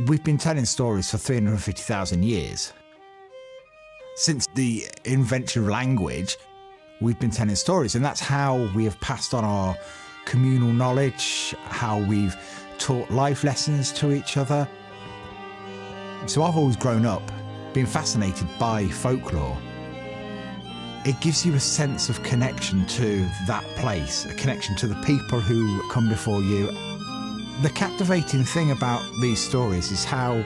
We've been telling stories for 350,000 years. Since the invention of language, we've been telling stories, and that's how we have passed on our communal knowledge, how we've taught life lessons to each other. So I've always grown up being fascinated by folklore. It gives you a sense of connection to that place, a connection to the people who come before you. The captivating thing about these stories is how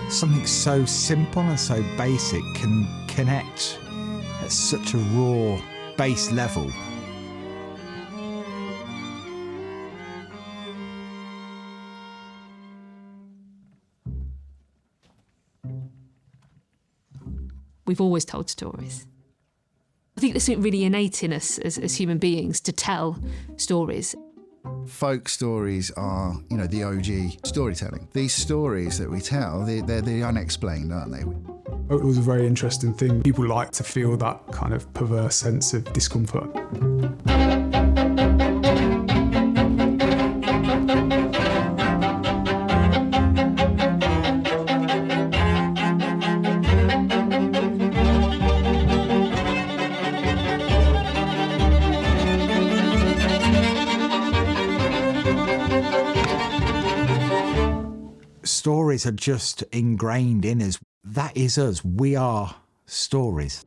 something so simple and so basic can connect at such a raw, base level. We've always told stories. I think there's something really innate in us as human beings to tell stories. Folk stories are, the OG storytelling. These stories that we tell, they're the unexplained, aren't they? It was a very interesting thing. People like to feel that kind of perverse sense of discomfort. Stories are just ingrained in us. That is us. We are stories.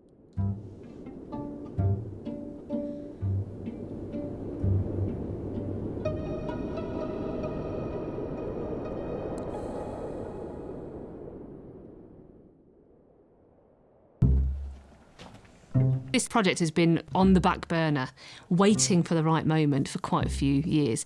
This project has been on the back burner, waiting for the right moment for quite a few years.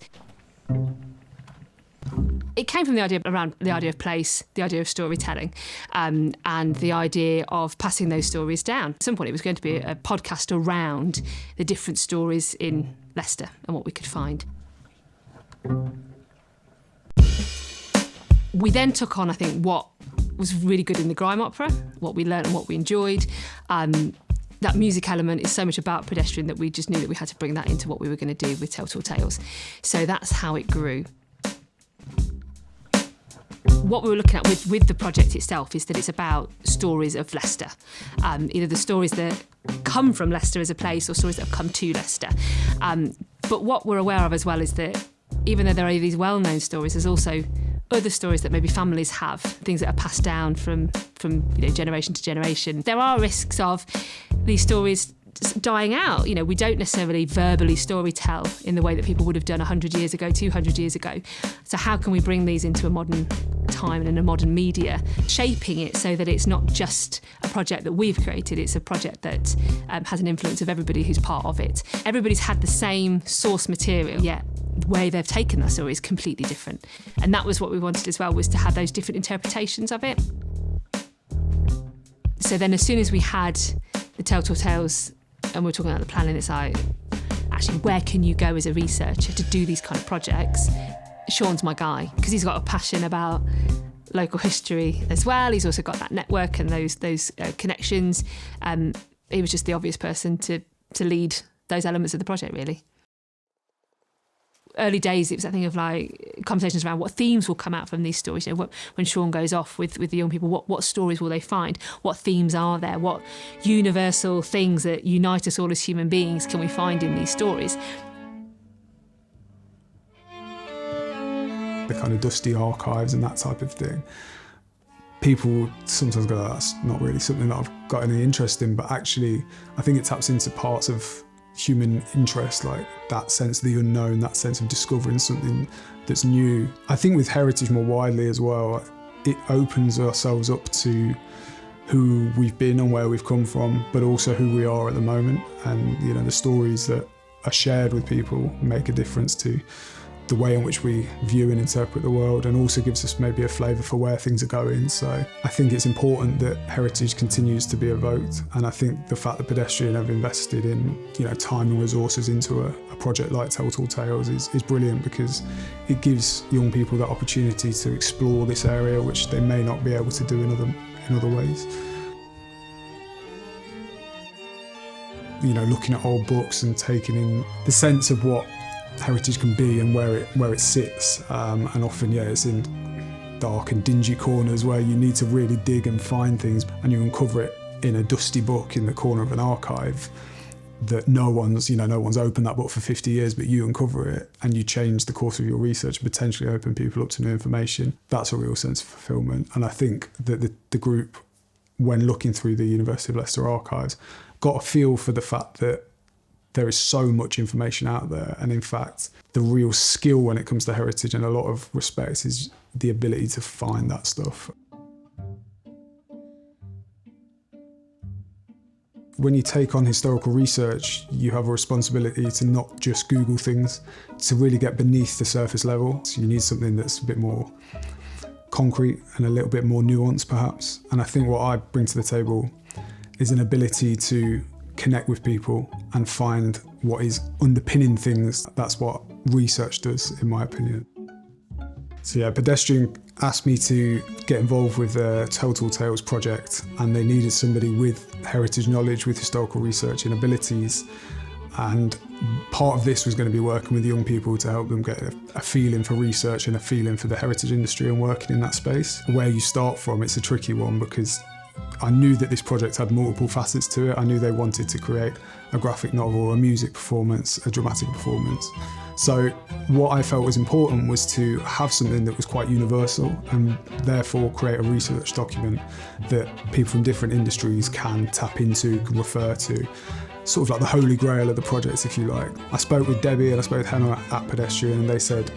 It came from the idea of place, the idea of storytelling, and the idea of passing those stories down. At some point it was going to be a podcast around the different stories in Leicester and what we could find. We then took on, I think, what was really good in the grime opera, what we learned and what we enjoyed. That music element is so much about pedestrian that we just knew that we had to bring that into what we were going to do with Telltale Tales. So that's how it grew. What we were looking at with the project itself is that it's about stories of Leicester, either the stories that come from Leicester as a place or stories that have come to Leicester. But what we're aware of as well is that even though there are these well-known stories, there's also other stories that maybe families have, things that are passed down from generation to generation. There are risks of these stories dying out. We don't necessarily verbally storytell in the way that people would have done 100 years ago, 200 years ago. So how can we bring these into a modern time and in a modern media, shaping it so that it's not just a project that we've created, it's a project that has an influence of everybody who's part of it. Everybody's had the same source material, yet the way they've taken that story is completely different. And that was what we wanted as well, was to have those different interpretations of it. So then as soon as we had the Telltale Tales and we're talking about the planning, it's like, actually, where can you go as a researcher to do these kind of projects? Sean's my guy, because he's got a passion about local history as well. He's also got that network and those connections. He was just the obvious person to lead those elements of the project, really. Early days, it was that thing of like conversations around what themes will come out from these stories. When Sean goes off with the young people, what stories will they find? What themes are there? What universal things that unite us all as human beings can we find in these stories? The kind of dusty archives and that type of thing. People sometimes go, that's not really something that I've got any interest in, but actually I think it taps into parts of human interest, like that sense of the unknown, that sense of discovering something that's new. I think with heritage more widely as well, it opens ourselves up to who we've been and where we've come from, but also who we are at the moment. And the stories that are shared with people make a difference to the way in which we view and interpret the world, and also gives us maybe a flavour for where things are going. So I think it's important that heritage continues to be evoked, and I think the fact that Pedestrian have invested in time and resources into a project like Telltale Tales is brilliant, because it gives young people that opportunity to explore this area which they may not be able to do in other ways. Looking at old books and taking in the sense of what heritage can be and where it sits, and often it's in dark and dingy corners where you need to really dig and find things, and you uncover it in a dusty book in the corner of an archive that no one's opened that book for 50 years, but you uncover it and you change the course of your research, potentially open people up to new information. That's a real sense of fulfilment. And I think that the group, when looking through the University of Leicester archives, got a feel for the fact that there is so much information out there. And in fact, the real skill when it comes to heritage in a lot of respects is the ability to find that stuff. When you take on historical research, you have a responsibility to not just Google things, to really get beneath the surface level. So you need something that's a bit more concrete and a little bit more nuanced, perhaps. And I think what I bring to the table is an ability to connect with people and find what is underpinning things. That's what research does, in my opinion. So yeah, Pedestrian asked me to get involved with the Total Tales project, and they needed somebody with heritage knowledge, with historical research and abilities. And part of this was going to be working with young people to help them get a feeling for research and a feeling for the heritage industry and working in that space. Where you start from, it's a tricky one, because I knew that this project had multiple facets to it. I knew they wanted to create a graphic novel, a music performance, a dramatic performance. So what I felt was important was to have something that was quite universal, and therefore create a research document that people from different industries can tap into, can refer to. Sort of like the holy grail of the project, if you like. I spoke with Debbie and I spoke with Hannah at Pedestrian, and they said,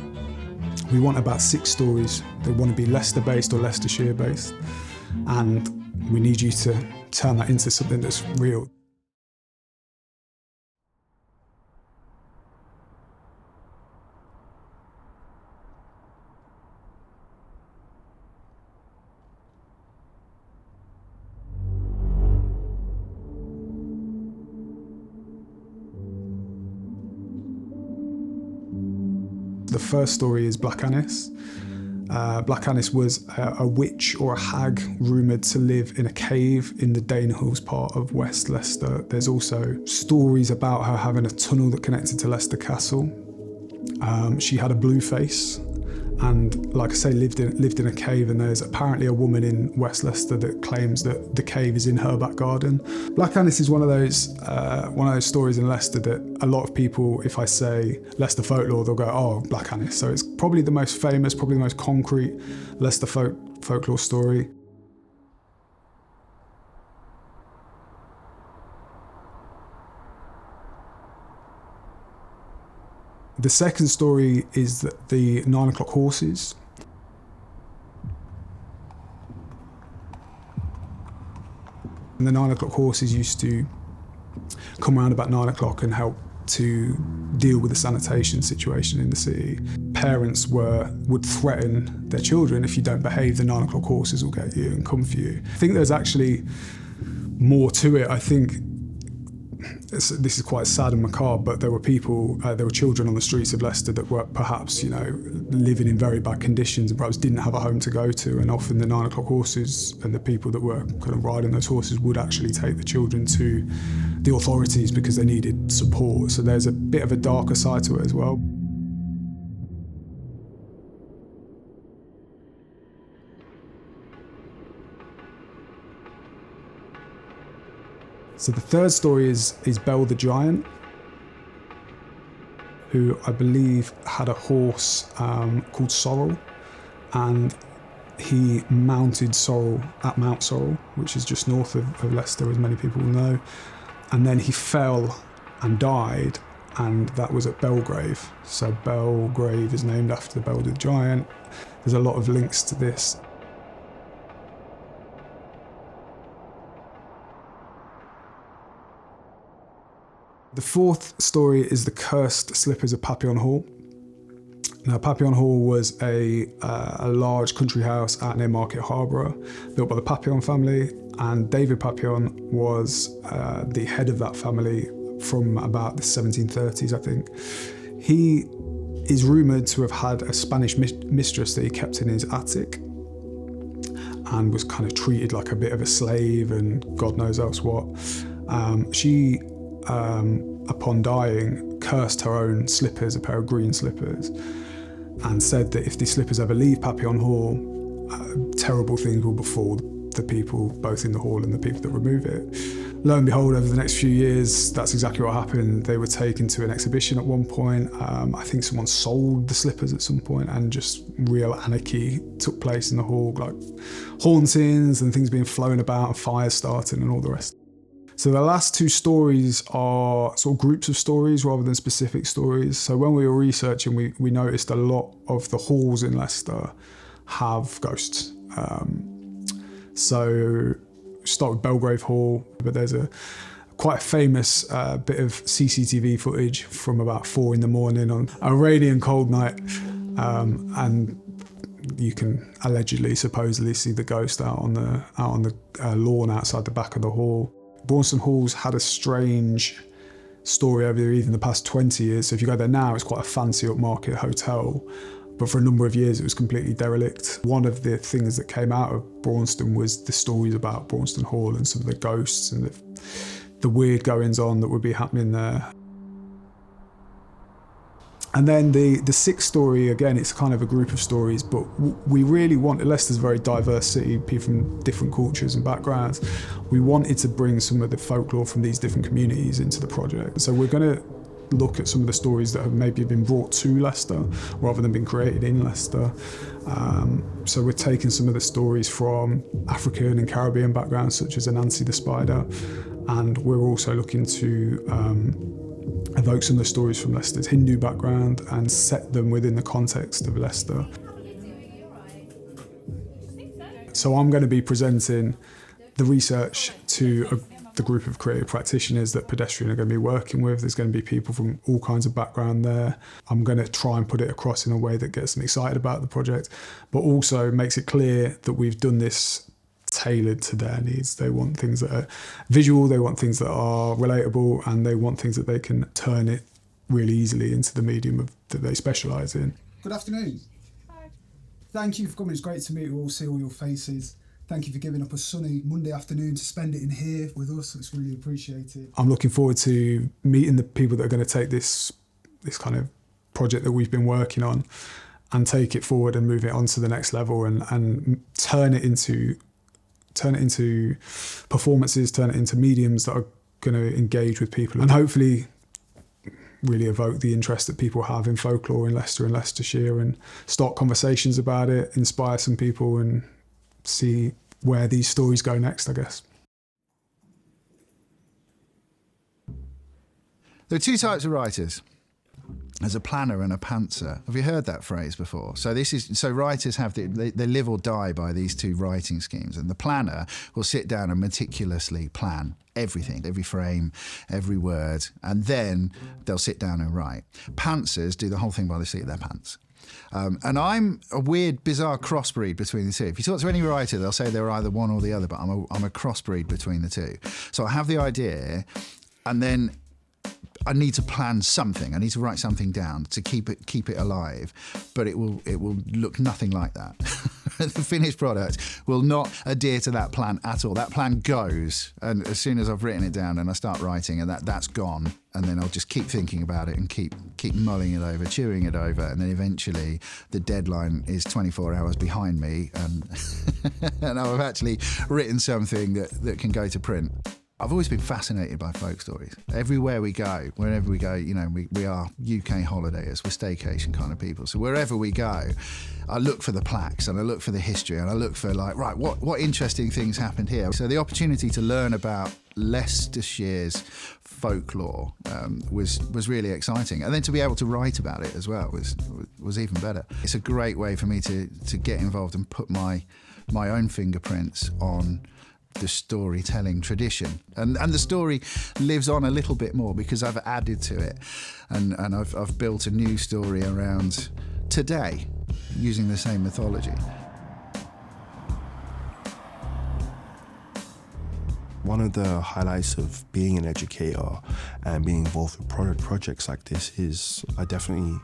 we want about 6 stories. They want to be Leicester based or Leicestershire based. And we need you to turn that into something that's real. The first story is Black Annis. Black Annis was a witch or a hag rumoured to live in a cave in the Danehills part of West Leicester. There's also stories about her having a tunnel that connected to Leicester Castle. She had a blue face and, like I say, lived in a cave, and there's apparently a woman in West Leicester that claims that the cave is in her back garden. Black Annis is one of those stories in Leicester that a lot of people, if I say Leicester folklore, they'll go, oh, Black Annis. So it's probably the most famous, probably the most concrete Leicester folklore story. The second story is the 9 o'clock horses. And the 9 o'clock horses used to come around about 9 o'clock and help to deal with the sanitation situation in the city. Parents would threaten their children, if you don't behave, the 9 o'clock horses will get you and come for you. I think there's actually more to it. I think this is quite sad and macabre, but there were children on the streets of Leicester that were perhaps, living in very bad conditions and perhaps didn't have a home to go to, and often the 9 o'clock horses and the people that were kind of riding those horses would actually take the children to the authorities because they needed support. So there's a bit of a darker side to it as well. So the third story is Bell the Giant, who I believe had a horse called Sorrel, and he mounted Sorrel at Mount Sorrel, which is just north of Leicester, as many people will know. And then he fell and died, and that was at Belgrave. So Belgrave is named after the Bell the Giant. There's a lot of links to this. The fourth story is the cursed slippers of Papillon Hall. Now, Papillon Hall was a large country house out near Market Harborough, built by the Papillon family, and David Papillon was the head of that family from about the 1730s, I think. He is rumoured to have had a Spanish mistress that he kept in his attic and was kind of treated like a bit of a slave and God knows else what. She upon dying, cursed her own slippers, a pair of green slippers, and said that if these slippers ever leave Papillon Hall, terrible things will befall the people both in the hall and the people that remove it. Lo and behold, over the next few years, that's exactly what happened. They were taken to an exhibition at one point. I think someone sold the slippers at some point, and just real anarchy took place in the hall, like hauntings and things being flown about and fires starting and all the rest. So the last two stories are sort of groups of stories rather than specific stories. So when we were researching, we noticed a lot of the halls in Leicester have ghosts. So start with Belgrave Hall, but there's a quite a famous bit of CCTV footage from about 4 a.m. on a rainy and cold night, and you can supposedly see the ghost out on the lawn outside the back of the hall. Braunston Hall's had a strange story over there even the past 20 years. So if you go there now, it's quite a fancy upmarket hotel. But for a number of years, it was completely derelict. One of the things that came out of Braunston was the stories about Braunston Hall and some of the ghosts and the weird goings-on that would be happening there. And then the sixth story, again, it's kind of a group of stories, but we really wanted, Leicester's a very diverse city, people from different cultures and backgrounds. We wanted to bring some of the folklore from these different communities into the project. So we're going to look at some of the stories that have maybe been brought to Leicester rather than been created in Leicester. So we're taking some of the stories from African and Caribbean backgrounds, such as Anansi the spider, and we're also looking to evoke some of the stories from Leicester's Hindu background and set them within the context of Leicester. So I'm going to be presenting the research to the group of creative practitioners that Pedestrian are going to be working with. There's going to be people from all kinds of background there. I'm going to try and put it across in a way that gets them excited about the project, but also makes it clear that we've done this tailored to their needs. They want things that are visual, they want things that are relatable, and they want things that they can turn it really easily into the medium that they specialise in. Good afternoon. Hi. Thank you for coming. It's great to meet you all, see all your faces. Thank you for giving up a sunny Monday afternoon to spend it in here with us. It's really appreciated. I'm looking forward to meeting the people that are going to take this kind of project that we've been working on and take it forward and move it on to the next level and turn it into performances, turn it into mediums that are going to engage with people and hopefully really evoke the interest that people have in folklore in Leicester and Leicestershire and start conversations about it, inspire some people and see where these stories go next, I guess. There are two types of writers. There's a planner and a pantser. Have you heard that phrase before? So writers have they live or die by these two writing schemes, and the planner will sit down and meticulously plan everything, every frame, every word, and then they'll sit down and write. Pantsers do the whole thing by the seat of their pants. And I'm a weird, bizarre crossbreed between the two. If you talk to any writer, they'll say they're either one or the other, but I'm a crossbreed between the two. So I have the idea, and then I need to plan something. I need to write something down to keep it alive, but it will look nothing like that. The finished product will not adhere to that plan at all. That plan goes, and as soon as I've written it down and I start writing, and that's gone, and then I'll just keep thinking about it and keep mulling it over, chewing it over, and then eventually the deadline is 24 hours behind me, and and I've actually written something that can go to print. I've always been fascinated by folk stories. Everywhere we go, wherever we go, we are UK holidayers, we're staycation kind of people. So wherever we go, I look for the plaques and I look for the history and I look for what interesting things happened here. So the opportunity to learn about Leicestershire's folklore was really exciting, and then to be able to write about it as well was even better. It's a great way for me to get involved and put my own fingerprints on the storytelling tradition, and the story lives on a little bit more because I've added to it, and I've built a new story around today using the same mythology. One of the highlights of being an educator and being involved with projects like this is I definitely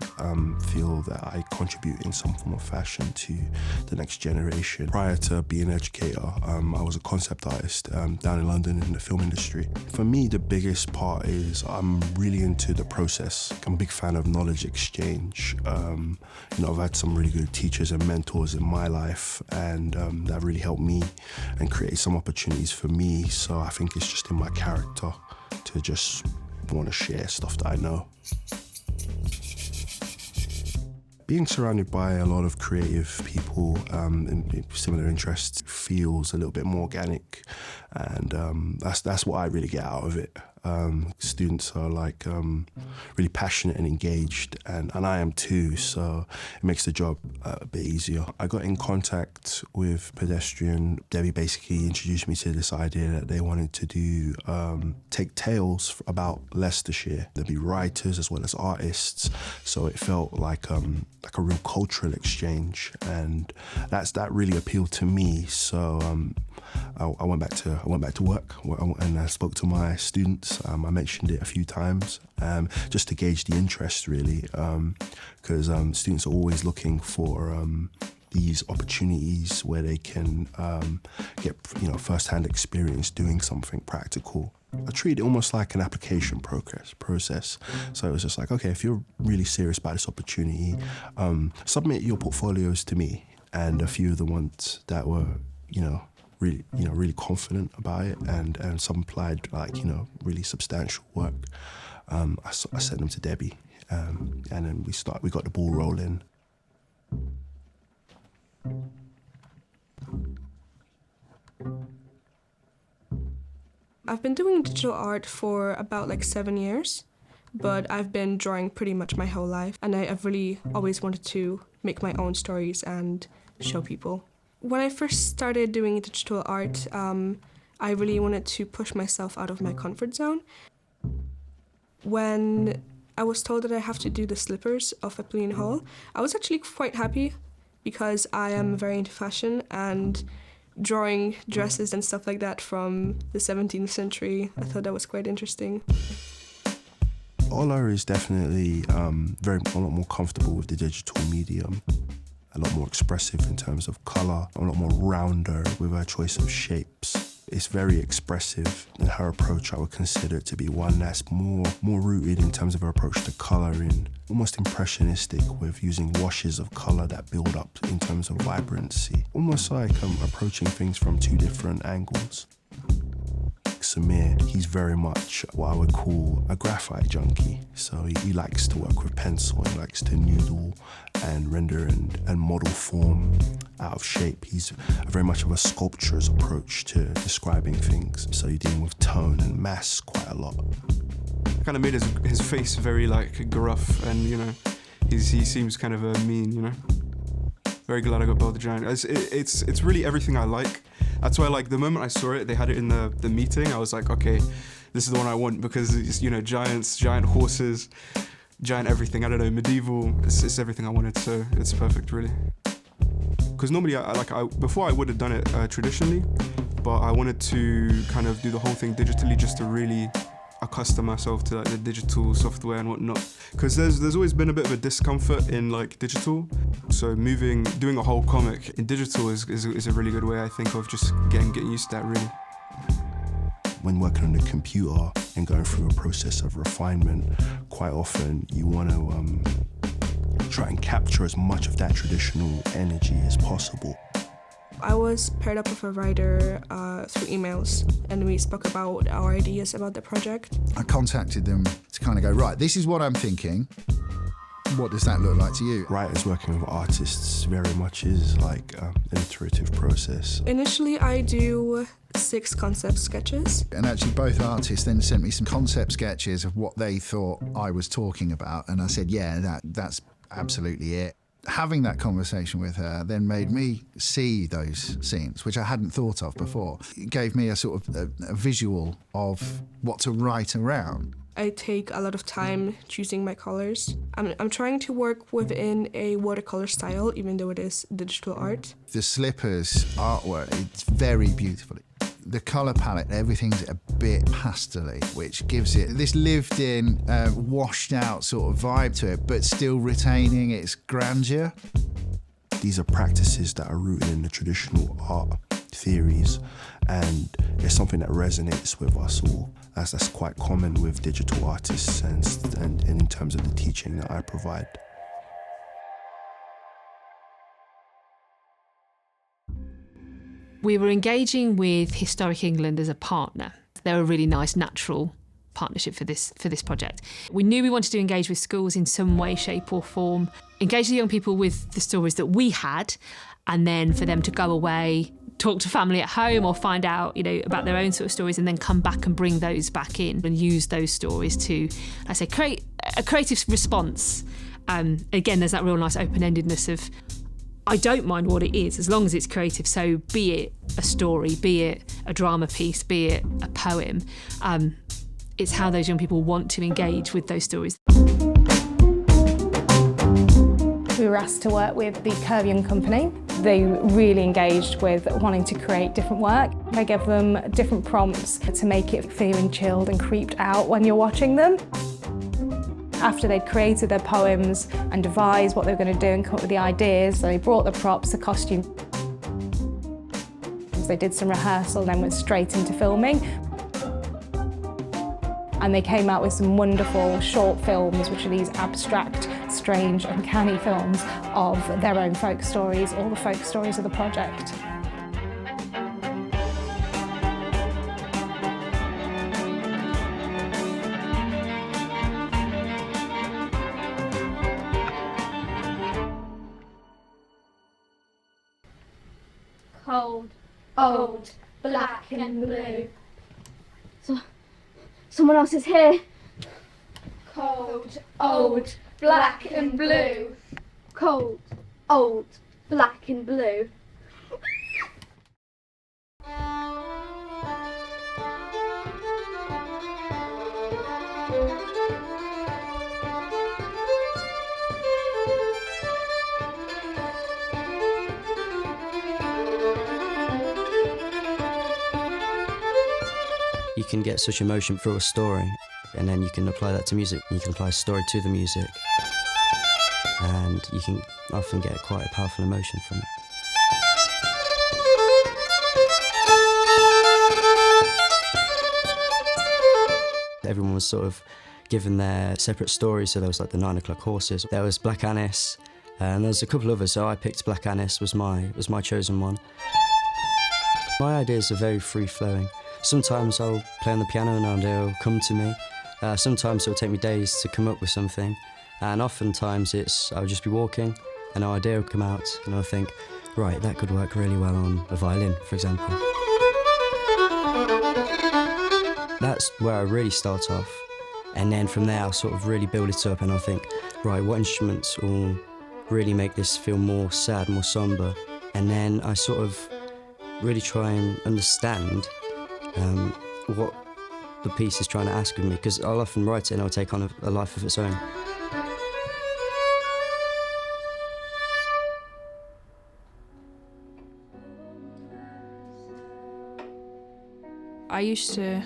feel that I contribute in some form or fashion to the next generation. Prior to being an educator, I was a concept artist down in London in the film industry. For me, the biggest part is I'm really into the process. I'm a big fan of knowledge exchange. I've had some really good teachers and mentors in my life, and that really helped me and created some opportunities for me. So I think it's just in my character to just want to share stuff that I know. Being surrounded by a lot of creative people in similar interests feels a little bit more organic, and that's what I really get out of it. Students are really passionate and engaged, and I am too, so it makes the job a bit easier. I got in contact with Pedestrian. Debbie basically introduced me to this idea that they wanted to do take tales about Leicestershire. There'd be writers as well as artists, so it felt like a real cultural exchange, and that really appealed to me. So I went back to work, and I spoke to my students. I mentioned it a few times just to gauge the interest, really, because students are always looking for these opportunities where they can get first-hand experience doing something practical. I treat it almost like an application process. So it was just like, okay, if you're really serious about this opportunity, submit your portfolios to me. And a few of the ones that were, really confident about it, and some applied really substantial work. I sent them to Debbie, and then we got the ball rolling. I've been doing digital art for about 7 years, but I've been drawing pretty much my whole life, and I've really always wanted to make my own stories and show people. When I first started doing digital art, I really wanted to push myself out of my comfort zone. When I was told that I have to do the slippers of Apolline Hall, I was actually quite happy because I am very into fashion, and drawing dresses and stuff like that from the 17th century, I thought that was quite interesting. Ola is definitely a lot more comfortable with the digital medium, a lot more expressive in terms of colour, a lot more rounder with her choice of shapes. It's very expressive, and her approach I would consider to be one that's more rooted in terms of her approach to colouring, almost impressionistic, with using washes of colour that build up in terms of vibrancy, almost like approaching things from two different angles. Samir, he's very much what I would call a graphite junkie. So he likes to work with pencil, he likes to noodle and render and model form out of shape. He's very much of a sculptor's approach to describing things. So you're dealing with tone and mass quite a lot. Kind of made his face very gruff, and he seems kind of mean. Very glad I got Belle the Giant. It's really everything I like. That's why, the moment I saw it, they had it in the meeting, I was like, okay, this is the one I want, because it's, giants, giant horses, giant everything, I don't know, medieval, it's everything I wanted, so it's perfect, really. Because normally, before I would have done it traditionally, but I wanted to kind of do the whole thing digitally just to really accustom myself to the digital software and whatnot, because there's always been a bit of a discomfort in digital, so doing a whole comic in digital is a really good way, I think, of just getting used to that, really. When working on the computer and going through a process of refinement, quite often you want to try and capture as much of that traditional energy as possible. I was paired up with a writer through emails, and we spoke about our ideas about the project. I contacted them to kind of go, right, this is what I'm thinking. What does that look like to you? Writers working with artists very much is an iterative process. Initially, I do 6 concept sketches. And actually both artists then sent me some concept sketches of what they thought I was talking about. And I said, yeah, that's absolutely it. Having that conversation with her then made me see those scenes, which I hadn't thought of before. It gave me a sort of a visual of what to write around. I take a lot of time choosing my colors. I'm trying to work within a watercolor style, even though it is digital art. The slippers artwork, it's very beautiful. The colour palette, everything's a bit pastel-y, which gives it this lived-in, washed-out sort of vibe to it, but still retaining its grandeur. These are practices that are rooted in the traditional art theories, and it's something that resonates with us all, as that's quite common with digital artists and in terms of the teaching that I provide. We were engaging with Historic England as a partner. They're a really nice, natural partnership for this project. We knew we wanted to engage with schools in some way, shape or form, engage the young people with the stories that we had, and then for them to go away, talk to family at home or find out, about their own sort of stories, and then come back and bring those back in and use those stories to, create a creative response. Again, there's that real nice open-endedness of, I don't mind what it is, as long as it's creative. So be it a story, be it a drama piece, be it a poem. It's how those young people want to engage with those stories. We were asked to work with the Curve Young Company. They really engaged with wanting to create different work. I gave them different prompts to make it feeling chilled and creeped out when you're watching them. After they'd created their poems and devised what they were going to do and come up with the ideas, so they brought the props, the costume. They did some rehearsal and then went straight into filming. And they came out with some wonderful short films, which are these abstract, strange, uncanny films of their own folk stories, all the folk stories of the project. Cold, old, black and blue. So, someone else is here. Cold, old, black and blue. Cold, old, black and blue. You can get such emotion through a story, and then you can apply that to music. You can apply a story to the music, and you can often get quite a powerful emotion from it. Everyone was sort of given their separate stories, so there was like the 9 o'clock horses, there was Black Annis, and there was a couple others, so I picked Black Annis was my chosen one. My ideas are very free-flowing. Sometimes I'll play on the piano and an idea will come to me. Sometimes it'll take me days to come up with something. And oftentimes I'll just be walking and an idea will come out and I'll think, right, that could work really well on a violin, for example. That's where I really start off. And then from there I'll sort of really build it up and I'll think, right, what instruments will really make this feel more sad, more somber? And then I sort of really try and understand what the piece is trying to ask of me, because I'll often write it and it'll take on a life of its own. I used to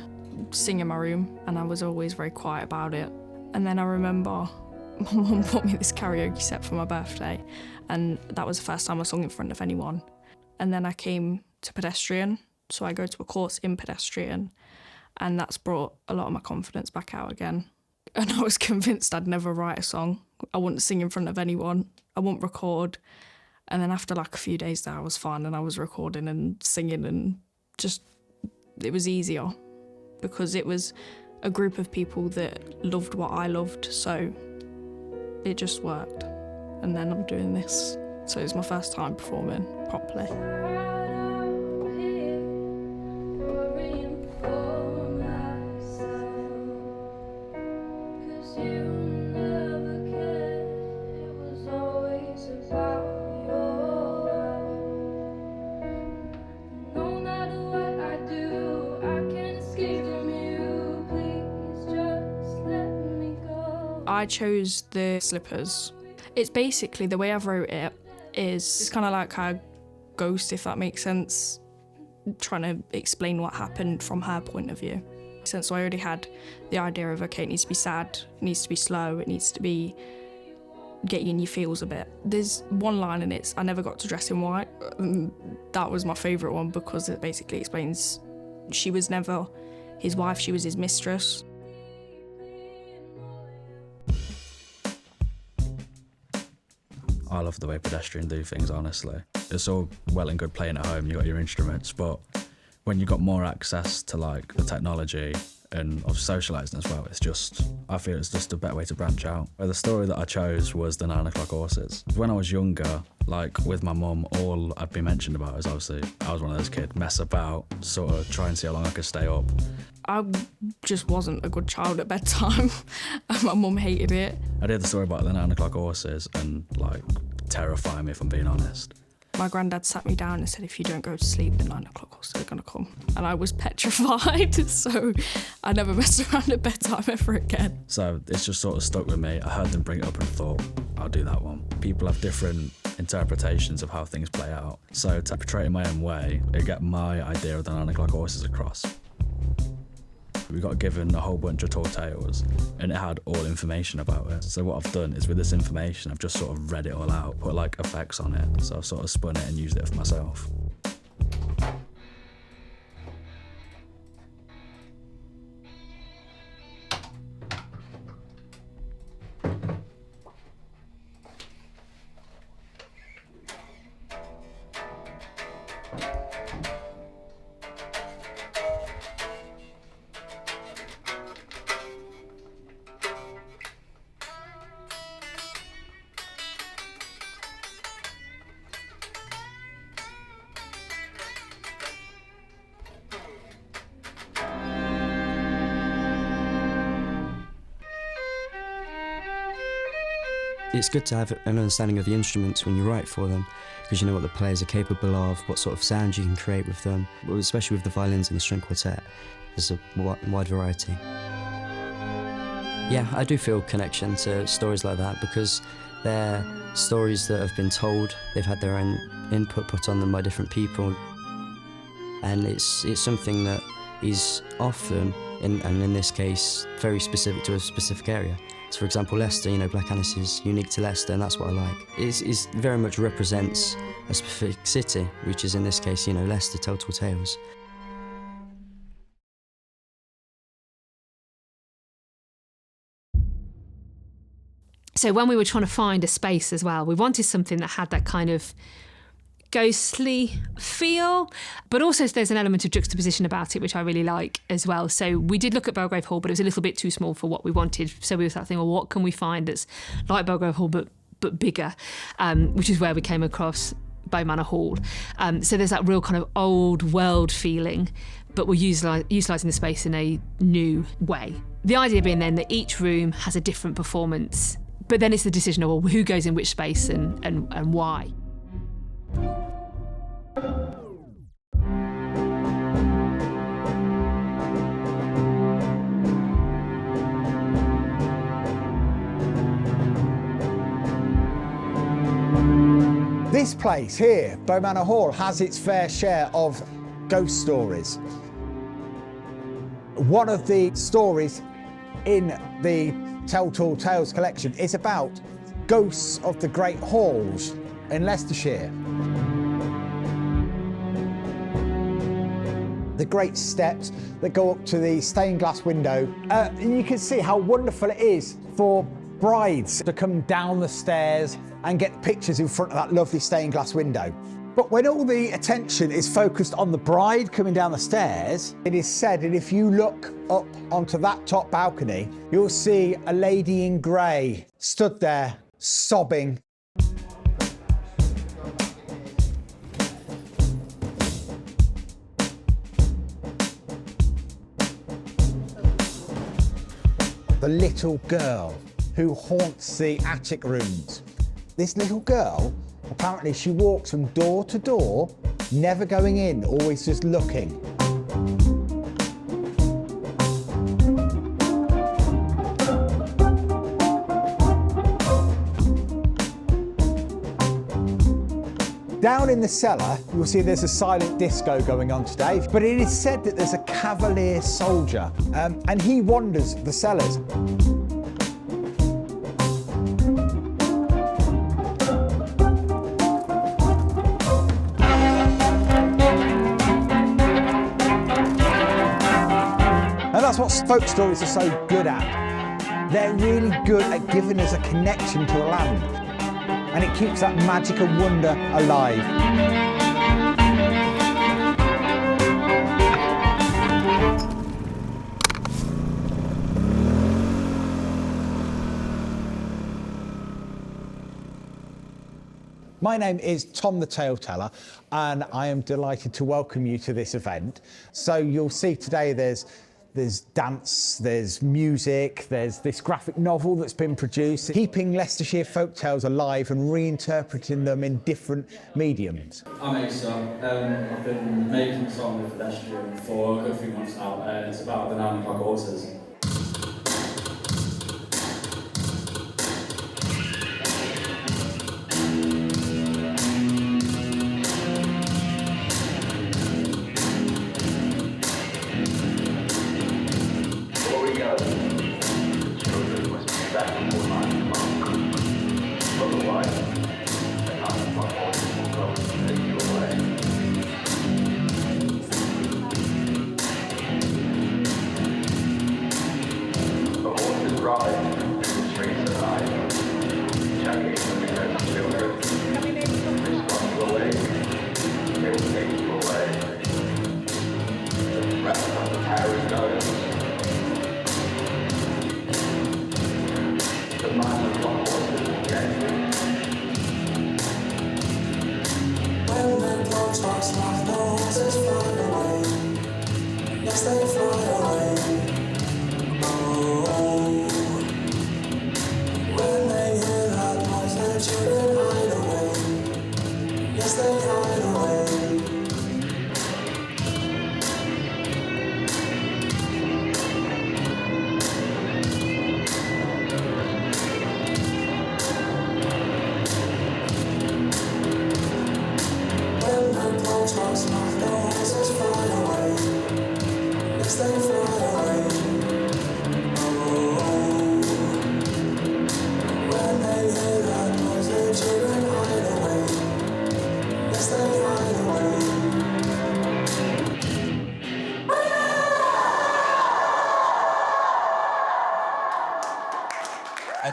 sing in my room and I was always very quiet about it. And then I remember my mum bought me this karaoke set for my birthday, and that was the first time I sung in front of anyone. And then I came to pedestrian, so I go to a course in pedestrian, and that's brought a lot of my confidence back out again. And I was convinced I'd never write a song. I wouldn't sing in front of anyone. I wouldn't record. And then after like a few days there, I was fine and I was recording and singing, and just, it was easier because it was a group of people that loved what I loved, so it just worked. And then I'm doing this. So it's my first time performing properly. I chose the slippers. It's basically, the way I've wrote it is, it's kind of like a ghost, if that makes sense, trying to explain what happened from her point of view. So I already had the idea of, okay, it needs to be sad, it needs to be slow, it needs to be get you in your feels a bit. There's one line in it, I never got to dress in white. And that was my favourite one because it basically explains she was never his wife, she was his mistress. I love the way pedestrians do things, honestly. It's all well and good playing at home, you got your instruments, but when you've got more access to like the technology and of socialising as well, I feel it's just a better way to branch out. The story that I chose was the 9 o'clock horses. When I was younger, like with my mum, all I'd been mentioned about is obviously I was one of those kids, mess about, sort of try and see how long I could stay up. I just wasn't a good child at bedtime and my mum hated it. I did the story about the 9 o'clock horses and like terrifying me, if I'm being honest. My granddad sat me down and said, if you don't go to sleep, the 9 o'clock horses are going to come. And I was petrified, so I never messed around at bedtime ever again. So it's just sort of stuck with me. I heard them bring it up and thought, I'll do that one. People have different interpretations of how things play out. So to portray it in my own way, I get my idea of the 9 o'clock horses across. We got given a whole bunch of tall tales and it had all information about it. So what I've done is with this information, I've just sort of read it all out, put like effects on it. So I've sort of spun it and used it for myself. It's good to have an understanding of the instruments when you write for them, because you know what the players are capable of, what sort of sound you can create with them, especially with the violins and the string quartet. There's a wide variety. Yeah, I do feel connection to stories like that because they're stories that have been told, they've had their own input put on them by different people, and it's something that is often, and in this case, very specific to a specific area. So for example, Leicester, Black Annis is unique to Leicester, and that's what I like. It very much represents a specific city, which is in this case, Leicester, Tell Tales. So when we were trying to find a space as well, we wanted something that had that kind of ghostly feel, but also there's an element of juxtaposition about it, which I really like as well. So we did look at Belgrave Hall, but it was a little bit too small for what we wanted. So we were thinking, well, what can we find that's like Belgrave Hall, but bigger, which is where we came across Bow Manor Hall. So there's that real kind of old world feeling, but we're utilising the space in a new way. The idea being then that each room has a different performance, but then it's the decision of, well, who goes in which space and why. This place here, Bow Manor Hall, has its fair share of ghost stories. One of the stories in the Tell Tales collection is about ghosts of the Great Halls in Leicestershire. The great steps that go up to the stained glass window. And you can see how wonderful it is for brides to come down the stairs and get pictures in front of that lovely stained glass window. But when all the attention is focused on the bride coming down the stairs, it is said that if you look up onto that top balcony, you'll see a lady in grey stood there sobbing. The little girl who haunts the attic rooms. This little girl, apparently she walks from door to door, never going in, always just looking. Down in the cellar, you'll see there's a silent disco going on today, but it is said that there's a cavalier soldier, and he wanders the cellars. That's what folk stories are so good at. They're really good at giving us a connection to a land, and it keeps that magic and wonder alive. My name is Tom the Tale Teller, and I am delighted to welcome you to this event. So you'll see today there's dance, there's music, there's this graphic novel that's been produced, keeping Leicestershire folk tales alive and reinterpreting them in different mediums. I'm Asa. I've been making a song with pedestrian for a good few months now, and it's about the 9 o'clock horses.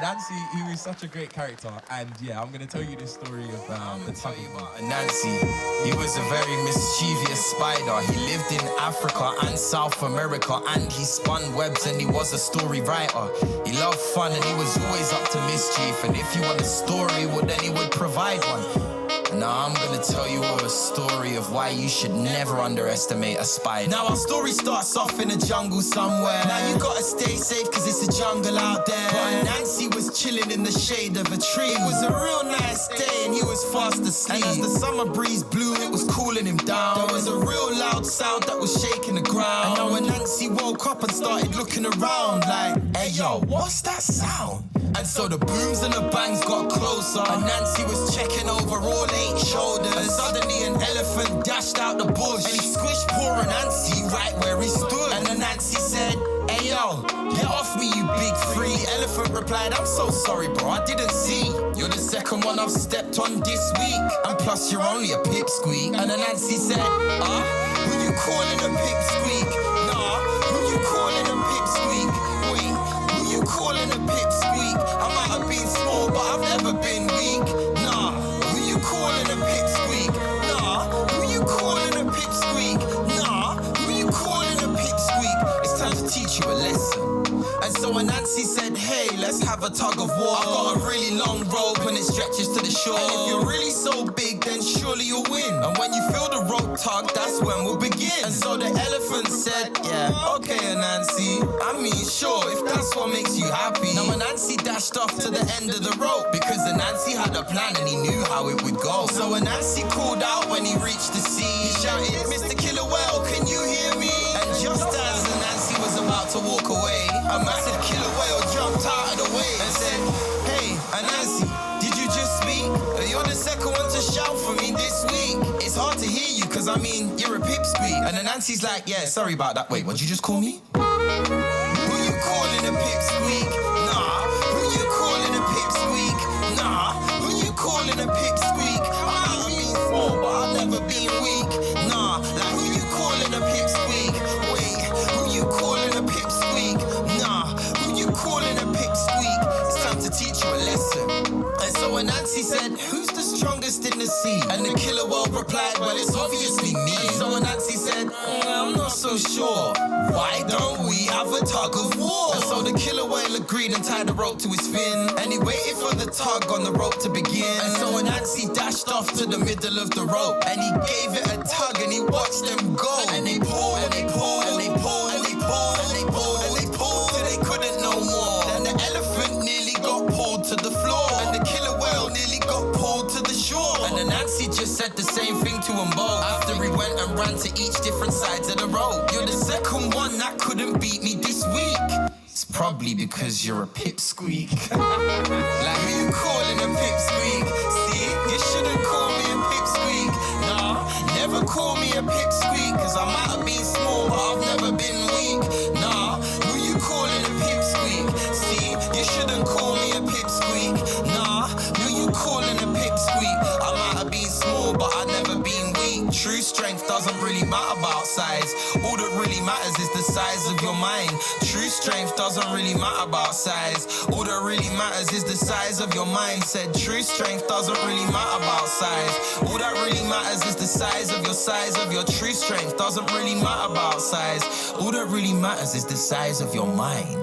Nancy, he was such a great character, and yeah, I'm gonna tell you this story of the tug of war. Nancy, he was a very mischievous spider. He lived in Africa and South America, and he spun webs and he was a story writer. He loved fun and he was always up to mischief, and if you want a story, well then he would provide one. Now I'm gonna tell you a story of why you should never underestimate a spider. Now our story starts off in a jungle somewhere. Now you gotta stay safe cause it's a jungle out there. But Nancy was chilling in the shade of a tree. It was a real nice day and he was fast asleep. And as the summer breeze blew, it was cooling him down. There was a real loud sound that was shaking the ground. And now when Nancy woke up and started looking around like, hey yo, what's that sound? And so the booms and the bangs got closer, and Nancy was checking over all 8 shoulders. And suddenly an elephant dashed out the bush, and he squished poor Nancy right where he stood. And then Nancy said, hey yo, get off me you big free. Elephant replied, I'm so sorry bro, I didn't see. You're the second one I've stepped on this week, and plus you're only a pipsqueak. And then Nancy said, who you calling a pipsqueak? Nah, who you calling a pipsqueak? Wait, who you calling a pipsqueak? I might have been small, but I've never been weak. Nah, who you calling a pipsqueak? Nah, who you calling a pipsqueak? Nah, who you calling a pipsqueak? It's time to teach you a lesson. And so when Nancy said, hey, let's have a tug of war, I've got a really long rope and it stretches to the shore. And if you're really so big, then surely you'll win. And when you feel the rope tug, that's when we'll begin. And so the elephant said, yeah, okay, Nancy, I mean, sure, if that's what makes you happy. Now when Nancy dashed off to the end of the rope, because the Nancy had a plan and he knew how it would go. So when Nancy called out when he reached the sea, he shouted, Mr. Killer Whale, can you hear me? And just as Nancy was about to walk away, a massive killer whale jumped out of the way and said, hey, Nancy, did you just speak? You're the second one to shout for me this week. It's hard to hear you, cause I mean, you're a pipsqueak. And then Nancy's like, yeah, sorry about that. Wait, what'd you just call me? Who you calling a pipsqueak? Nah. Who you calling a pipsqueak? Nah. Who you calling a pipsqueak? I might have been small, but I've never been weak. Nah. Like, who you calling a pipsqueak? Wait, who you calling a pipsqueak? replied, well, it's obviously me. And so Nancy said, I'm not so sure. Why don't we have a tug of war? And so the killer whale agreed and tied the rope to his fin. And he waited for the tug on the rope to begin. And so Nancy dashed off to the middle of the rope. And he gave it a tug and he watched them go. And they pulled, and they pulled, and they pulled, and they pulled, and they pulled, and they pulled, till they couldn't no more. Then the elephant nearly got pulled to the floor. And the killer whale nearly got pulled to the shore. And then Nancy just said the same thing to them both. After he went and ran to each different sides of the rope. You're the second one that couldn't beat me this week. It's probably because you're a pipsqueak. Like who you calling a pipsqueak? See, you shouldn't call me a pipsqueak. Nah, never call me a pipsqueak. Cause I might have been small, but I've never been weak. Nah, who you calling a pipsqueak? See, you shouldn't call me a pipsqueak. Nah, who you calling a pipsqueak? I might have been small, but I've never been weak. True strength doesn't really matter about size. All that really matters is the size of your mind. True strength doesn't really matter about size. All that really matters is the size of your mind. Said true strength doesn't really matter about size. All that really matters is the size of your true strength doesn't really matter about size. All that really matters is the size of your mind.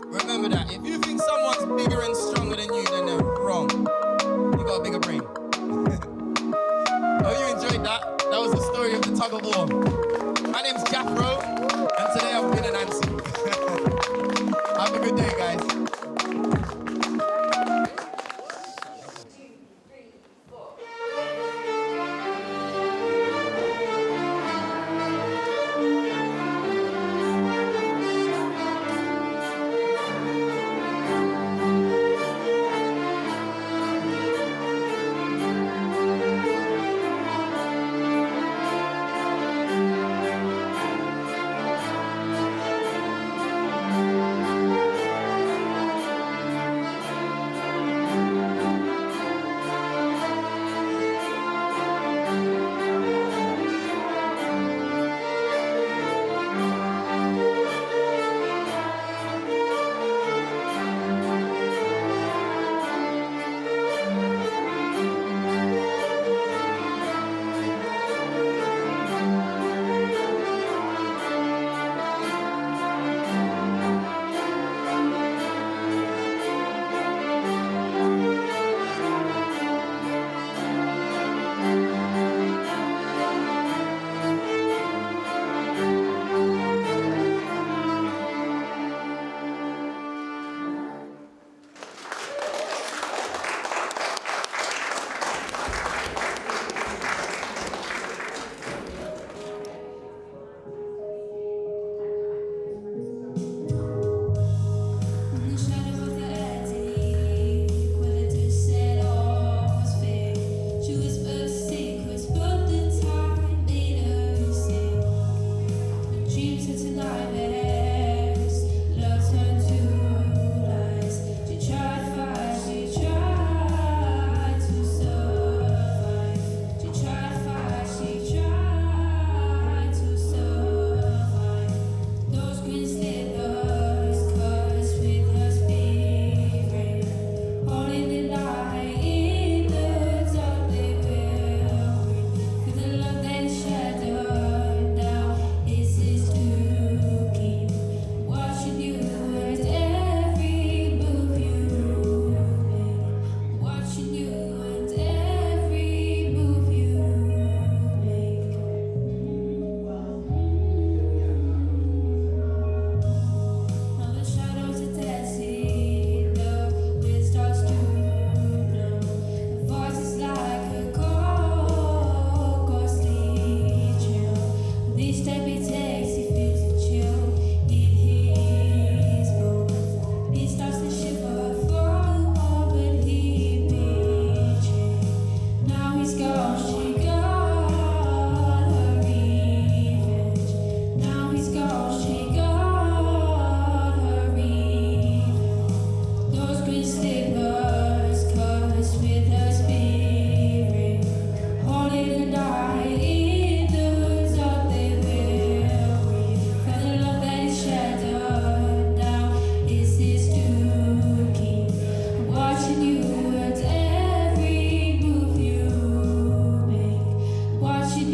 Remember that. If you think someone's bigger and stronger than you, then they're wrong. You got a bigger brain. Hope you enjoyed that. That was the story of the tug of war. My name's Jafro, and today I'm with Nancy. Have a good day, guys.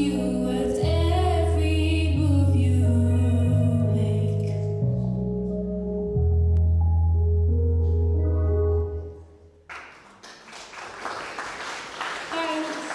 you at every move you make. Thanks.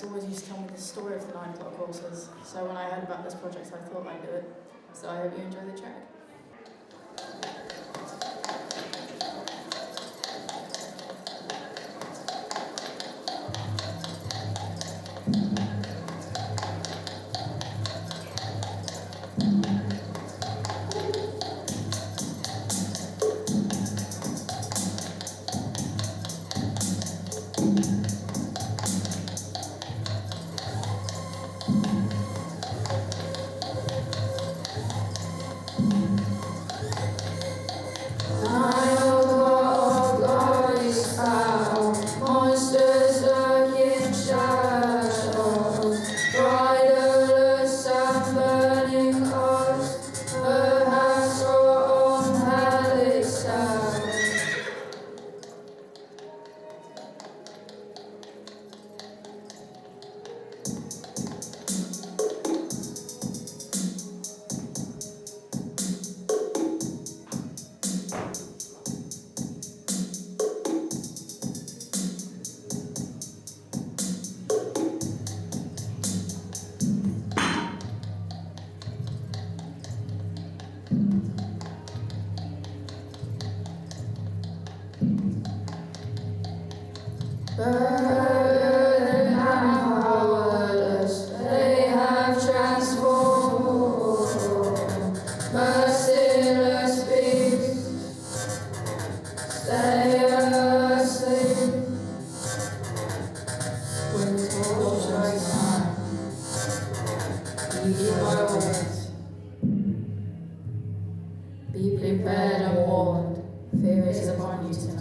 parents always used to tell me the story of the 9 o'clock horses. So when I heard about this project, I thought I'd do it. So I hope you enjoy the track. Monsters lurk in shadows, riderless and burning cars, perhaps on Halifax town. Burden and powerless, they have transformed. Merciless beasts, stay asleep. With torches time, be always. Be prepared and warned, fear is upon you tonight.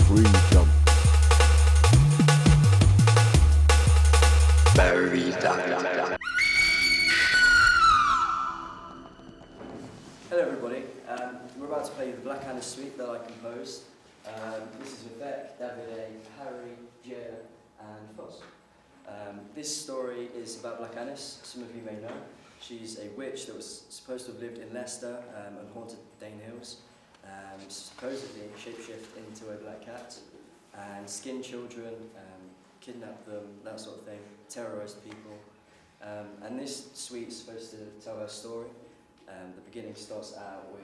Free jump. Hello everybody, we're about to play the Black Annis suite that I composed. This is with Beck, Davide, Harry, Jaya and Foss. This story is about Black Annis, some of you may know. She's a witch that was supposed to have lived in Leicester and haunted Dane Hills. Supposedly shapeshift into a black cat and skin children, kidnap them, that sort of thing, terrorise people. And this suite is supposed to tell her story. The beginning starts out with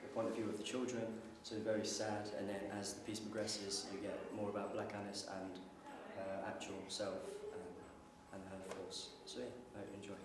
the point of view of the children, so very sad, and then as the piece progresses you get more about Black Annis and her actual self and her thoughts. So yeah, I hope you enjoy.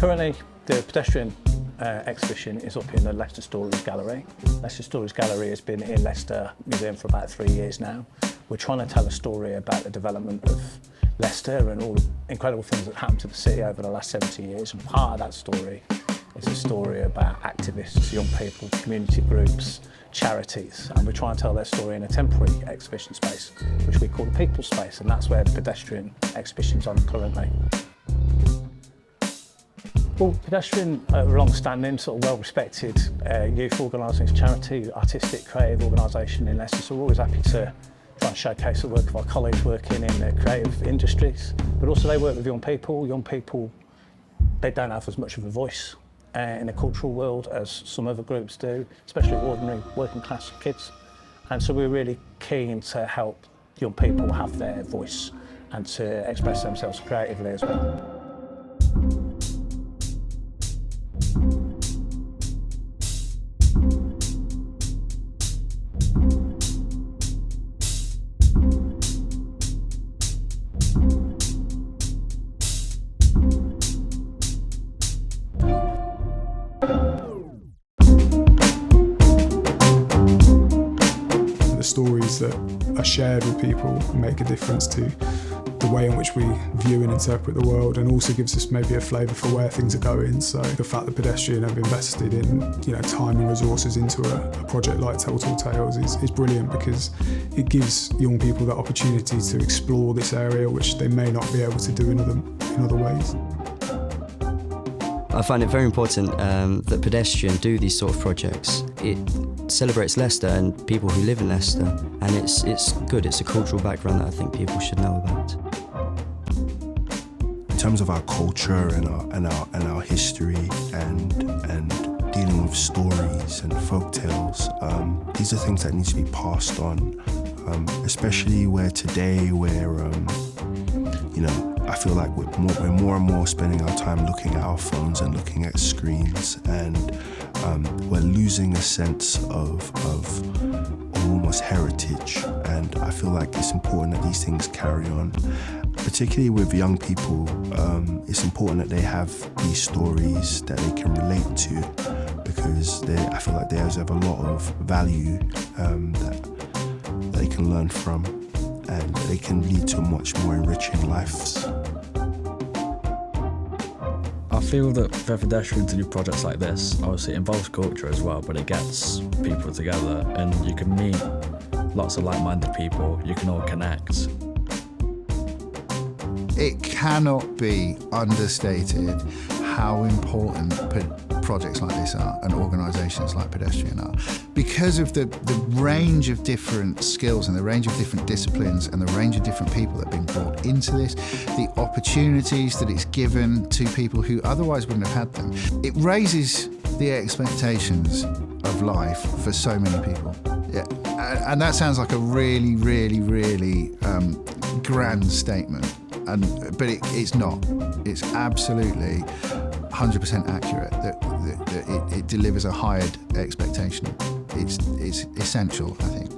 Currently, the pedestrian exhibition is up in the Leicester Stories Gallery. Leicester Stories Gallery has been in Leicester Museum for about 3 years now. We're trying to tell a story about the development of Leicester and all the incredible things that happened to the city over the last 70 years. And part of that story is a story about activists, young people, community groups, charities, and we're trying to tell their story in a temporary exhibition space, which we call the People Space, and that's where the pedestrian exhibition's on currently. Well, pedestrian, long-standing, sort of well-respected youth organising, charity, artistic, creative organisation in Leicester, so we're always happy to try and showcase the work of our colleagues working in the creative industries, but also they work with young people. Young people, they don't have as much of a voice in the cultural world as some other groups do, especially ordinary working class kids. And so we're really keen to help young people have their voice and to express themselves creatively as well. The stories that are shared with people make a difference to the way in which we view and interpret the world, and also gives us maybe a flavour for where things are going. So the fact that Pedestrian have invested in time and resources into a project like Tell Tall Tales is brilliant, because it gives young people that opportunity to explore this area which they may not be able to do in other ways. I find it very important that Pedestrian do these sort of projects. It celebrates Leicester and people who live in Leicester, and it's good. It's a cultural background that I think people should know about. In terms of our culture and our history and dealing with stories and folk tales, these are things that need to be passed on, especially where today I feel like we're more and more spending our time looking at our phones and looking at screens, and we're losing a sense of almost heritage. And I feel like it's important that these things carry on, particularly with young people. It's important that they have these stories that they can relate to, because I feel like they have a lot of value that they can learn from, and they can lead to much more enriching lives. I feel that for Pedestrian to do projects like this, obviously it involves culture as well, but it gets people together and you can meet lots of like-minded people, you can all connect. It cannot be understated how important projects like this are, and organisations like Pedestrian are, because of the range of different skills and the range of different disciplines and the range of different people that have been brought into this, the opportunities that it's given to people who otherwise wouldn't have had them. It raises the expectations of life for so many people. Yeah, and that sounds like a really, really, really grand statement, but it's not. It's absolutely 100% accurate that it delivers a higher expectation. It's essential, I think.